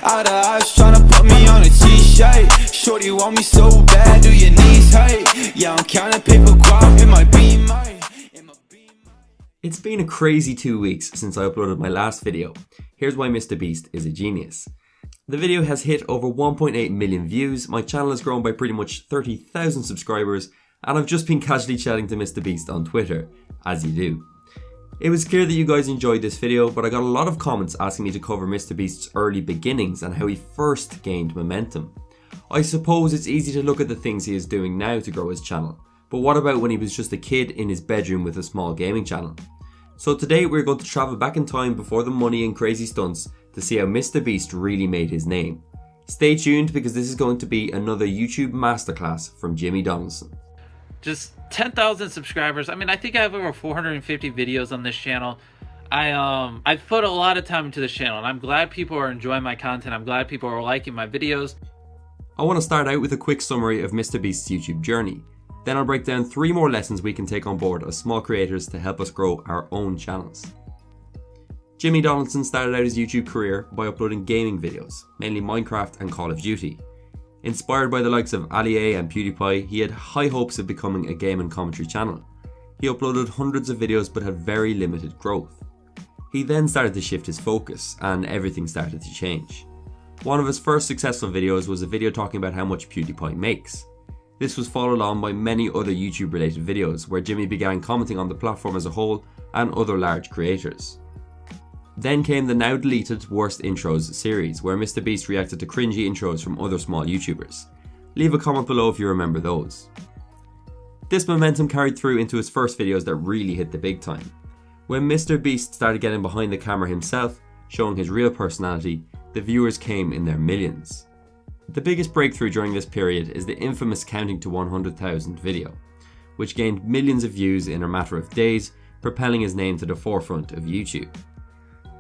Out of eyes tryna put me on a t-shirt. Shorty want me so bad, do your knees hurt? Yeah, I'm counting paper guap in my beamer. It's been a crazy 2 weeks since I uploaded my last video. Here's why MrBeast is a genius. The video has hit over 1.8 million views, my channel has grown by pretty much 30,000 subscribers, and I've just been casually chatting to MrBeast on Twitter, as you do. It was clear that you guys enjoyed this video, but I got a lot of comments asking me to cover MrBeast's early beginnings and how he first gained momentum. I suppose it's easy to look at the things he is doing now to grow his channel, but what about when he was just a kid in his bedroom with a small gaming channel? So today we're going to travel back in time before the money and crazy stunts to see how MrBeast really made his name. Stay tuned because this is going to be another YouTube masterclass from Jimmy Donaldson. Just 10,000 subscribers. I mean, I think I have over 450 videos on this channel. I've put a lot of time into this channel, and I'm glad people are enjoying my content. I'm glad people are liking my videos. I want to start out with a quick summary of MrBeast's YouTube journey. Then I'll break down 3 more lessons we can take on board as small creators to help us grow our own channels. Jimmy Donaldson started out his YouTube career by uploading gaming videos, mainly Minecraft and Call of Duty. Inspired by the likes of Ali A and PewDiePie, he had high hopes of becoming a game and commentary channel. He uploaded hundreds of videos but had very limited growth. He then started to shift his focus and everything started to change. One of his first successful videos was a video talking about how much PewDiePie makes. This was followed on by many other YouTube related videos where Jimmy began commenting on the platform as a whole and other large creators. Then came the now deleted Worst Intros series, where MrBeast reacted to cringy intros from other small YouTubers. Leave a comment below if you remember those. This momentum carried through into his first videos that really hit the big time. When MrBeast started getting behind the camera himself, showing his real personality, the viewers came in their millions. The biggest breakthrough during this period is the infamous Counting to 100,000 video, which gained millions of views in a matter of days, propelling his name to the forefront of YouTube.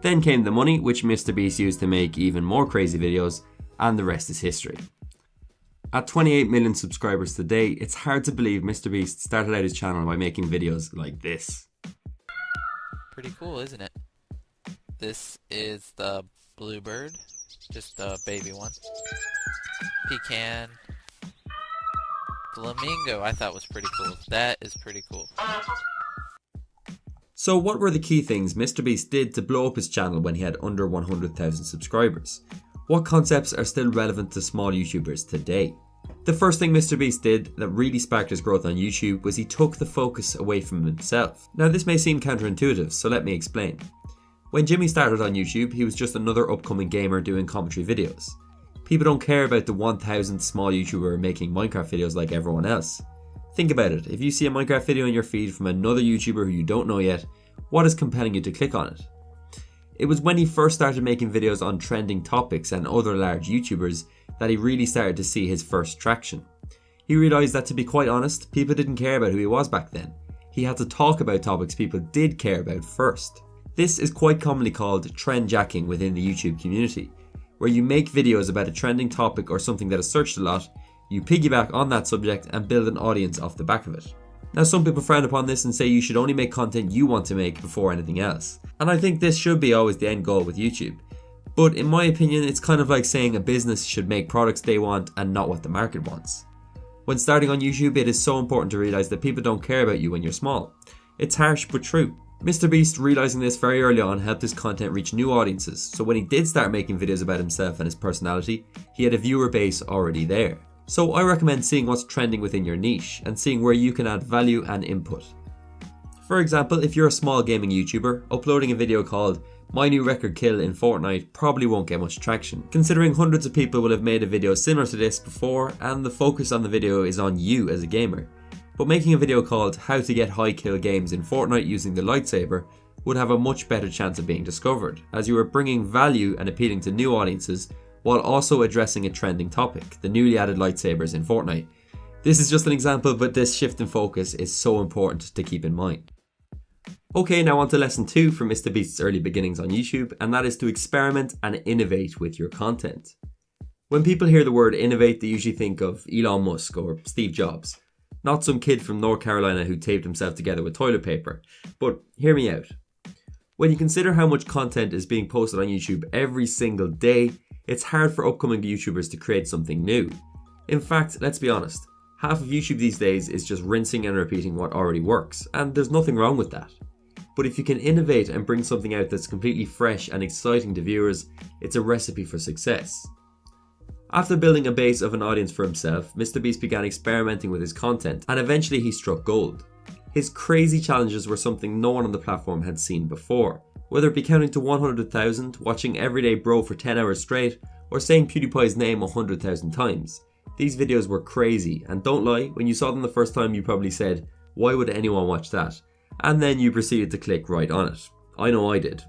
Then came the money, which MrBeast used to make even more crazy videos, and the rest is history. At 28 million subscribers today, it's hard to believe MrBeast started out his channel by making videos like this. Pretty cool, isn't it? This is the bluebird, just the baby one. Pecan. Flamingo, I thought was pretty cool. That is pretty cool. So what were the key things MrBeast did to blow up his channel when he had under 100,000 subscribers? What concepts are still relevant to small YouTubers today? The first thing MrBeast did that really sparked his growth on YouTube was he took the focus away from himself. Now this may seem counterintuitive, so let me explain. When Jimmy started on YouTube, he was just another upcoming gamer doing commentary videos. People don't care about the 1000th small YouTuber making Minecraft videos like everyone else. Think about it, if you see a Minecraft video in your feed from another YouTuber who you don't know yet, what is compelling you to click on it? It was when he first started making videos on trending topics and other large YouTubers that he really started to see his first traction. He realised that, to be quite honest, people didn't care about who he was back then. He had to talk about topics people did care about first. This is quite commonly called trend jacking within the YouTube community, where you make videos about a trending topic or something that is searched a lot, you piggyback on that subject and build an audience off the back of it. Now some people frown upon this and say you should only make content you want to make before anything else. And I think this should be always the end goal with YouTube. But in my opinion, it's kind of like saying a business should make products they want and not what the market wants. When starting on YouTube, it is so important to realise that people don't care about you when you're small. It's harsh but true. MrBeast realising this very early on helped his content reach new audiences, so when he did start making videos about himself and his personality, he had a viewer base already there. So I recommend seeing what's trending within your niche and seeing where you can add value and input. For example, if you're a small gaming YouTuber, uploading a video called "My New Record Kill in Fortnite" probably won't get much traction, considering hundreds of people will have made a video similar to this before and the focus on the video is on you as a gamer. But making a video called "How to Get High Kill Games in Fortnite Using the Lightsaber" would have a much better chance of being discovered, as you are bringing value and appealing to new audiences while also addressing a trending topic, the newly added lightsabers in Fortnite. This is just an example, but this shift in focus is so important to keep in mind. Okay, now on to lesson 2 from MrBeast's early beginnings on YouTube, and that is to experiment and innovate with your content. When people hear the word innovate, they usually think of Elon Musk or Steve Jobs, not some kid from North Carolina who taped himself together with toilet paper. But hear me out. When you consider how much content is being posted on YouTube every single day, it's hard for upcoming YouTubers to create something new. In fact, let's be honest, half of YouTube these days is just rinsing and repeating what already works, and there's nothing wrong with that. But if you can innovate and bring something out that's completely fresh and exciting to viewers, it's a recipe for success. After building a base of an audience for himself, MrBeast began experimenting with his content, and eventually he struck gold. His crazy challenges were something no one on the platform had seen before. Whether it be counting to 100,000, watching Everyday Bro for 10 hours straight, or saying PewDiePie's name 100,000 times. These videos were crazy, and don't lie, when you saw them the first time you probably said, why would anyone watch that? And then you proceeded to click right on it. I know I did.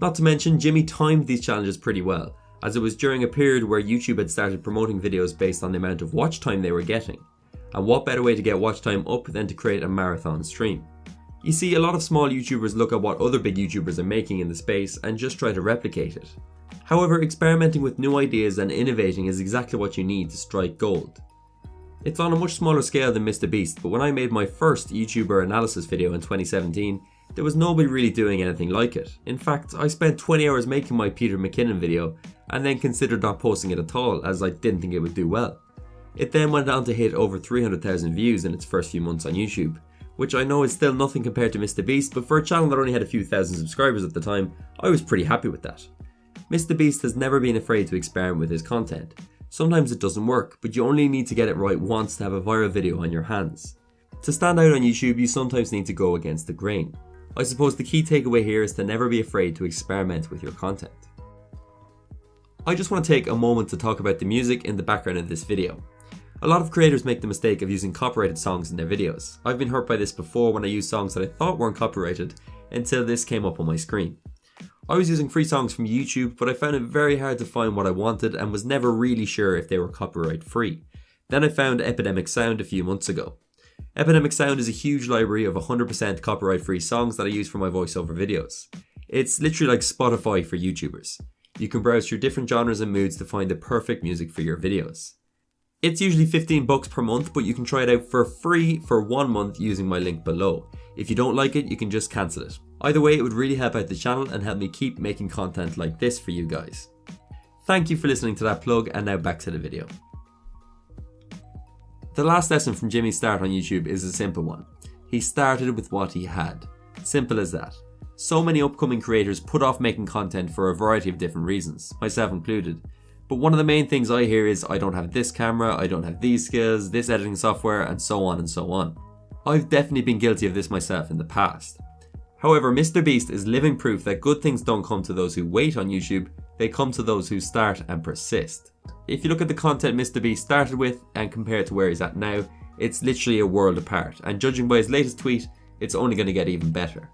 Not to mention, Jimmy timed these challenges pretty well, as it was during a period where YouTube had started promoting videos based on the amount of watch time they were getting. And what better way to get watch time up than to create a marathon stream? You see, a lot of small YouTubers look at what other big YouTubers are making in the space and just try to replicate it. However, experimenting with new ideas and innovating is exactly what you need to strike gold. It's on a much smaller scale than MrBeast, but when I made my first YouTuber analysis video in 2017, there was nobody really doing anything like it. In fact, I spent 20 hours making my Peter McKinnon video and then considered not posting it at all as I didn't think it would do well. It then went on to hit over 300,000 views in its first few months on YouTube, which I know is still nothing compared to MrBeast, but for a channel that only had a few thousand subscribers at the time, I was pretty happy with that. MrBeast has never been afraid to experiment with his content. Sometimes it doesn't work, but you only need to get it right once to have a viral video on your hands. To stand out on YouTube, you sometimes need to go against the grain. I suppose the key takeaway here is to never be afraid to experiment with your content. I just want to take a moment to talk about the music in the background of this video. A lot of creators make the mistake of using copyrighted songs in their videos. I've been hurt by this before when I used songs that I thought weren't copyrighted until this came up on my screen. I was using free songs from YouTube, but I found it very hard to find what I wanted and was never really sure if they were copyright free. Then I found Epidemic Sound a few months ago. Epidemic Sound is a huge library of 100% copyright free songs that I use for my voiceover videos. It's literally like Spotify for YouTubers. You can browse through different genres and moods to find the perfect music for your videos. It's usually $15 per month, but you can try it out for free for 1 month using my link below. If you don't like it, you can just cancel it. Either way, it would really help out the channel and help me keep making content like this for you guys. Thank you for listening to that plug, and now back to the video. The last lesson from Jimmy's start on YouTube is a simple one. He started with what he had. Simple as that. So many upcoming creators put off making content for a variety of different reasons, myself included. But one of the main things I hear is I don't have this camera, I don't have these skills, this editing software, and so on and so on. I've definitely been guilty of this myself in the past. However, MrBeast is living proof that good things don't come to those who wait on YouTube, they come to those who start and persist. If you look at the content MrBeast started with and compare it to where he's at now, it's literally a world apart, and judging by his latest tweet, it's only going to get even better.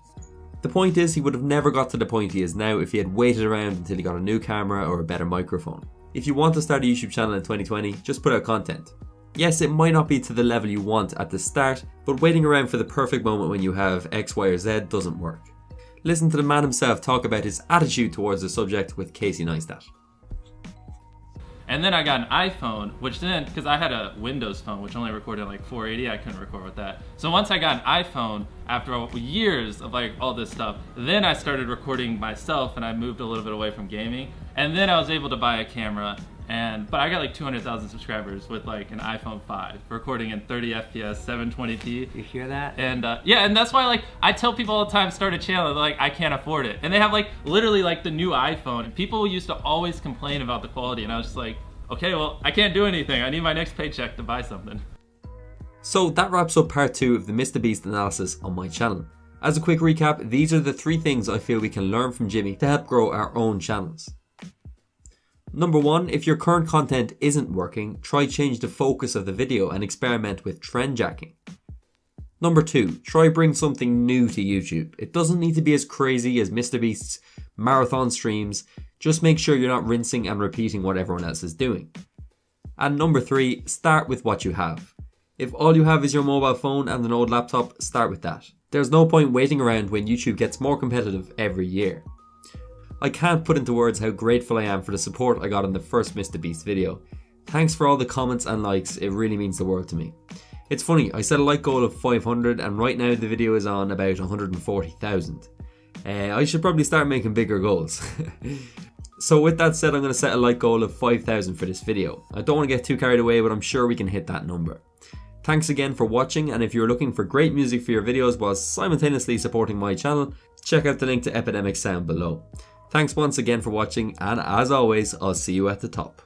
The point is, he would have never got to the point he is now if he had waited around until he got a new camera or a better microphone. If you want to start a YouTube channel in 2020, just put out content. Yes, it might not be to the level you want at the start, but waiting around for the perfect moment when you have X, Y, or Z doesn't work. Listen to the man himself talk about his attitude towards the subject with Casey Neistat. And then I got an iPhone, which then, because I had a Windows phone, which only recorded like 480, I couldn't record with that. So once I got an iPhone, after years of like all this stuff, then I started recording myself and I moved a little bit away from gaming. And then I was able to buy a camera, but I got like 200,000 subscribers with like an iPhone 5, recording in 30 FPS, 720p. You hear that? And yeah, and that's why like I tell people all the time, start a channel, they're like, I can't afford it. And they have like literally like the new iPhone. And people used to always complain about the quality, and I was just like, okay, well, I can't do anything. I need my next paycheck to buy something. So that wraps up part 2 of the MrBeast analysis on my channel. As a quick recap, these are the 3 things I feel we can learn from Jimmy to help grow our own channels. Number 1, if your current content isn't working, try change the focus of the video and experiment with trend jacking. Number 2, try bring something new to YouTube. It doesn't need to be as crazy as MrBeast's marathon streams, just make sure you're not rinsing and repeating what everyone else is doing. And number 3, start with what you have. If all you have is your mobile phone and an old laptop, start with that. There's no point waiting around when YouTube gets more competitive every year. I can't put into words how grateful I am for the support I got in the first MrBeast video. Thanks for all the comments and likes, it really means the world to me. It's funny, I set a like goal of 500 and right now the video is on about 140,000. I should probably start making bigger goals. So with that said, I'm going to set a like goal of 5,000 for this video. I don't want to get too carried away, but I'm sure we can hit that number. Thanks again for watching, and if you're looking for great music for your videos while simultaneously supporting my channel, check out the link to Epidemic Sound below. Thanks once again for watching, and as always, I'll see you at the top.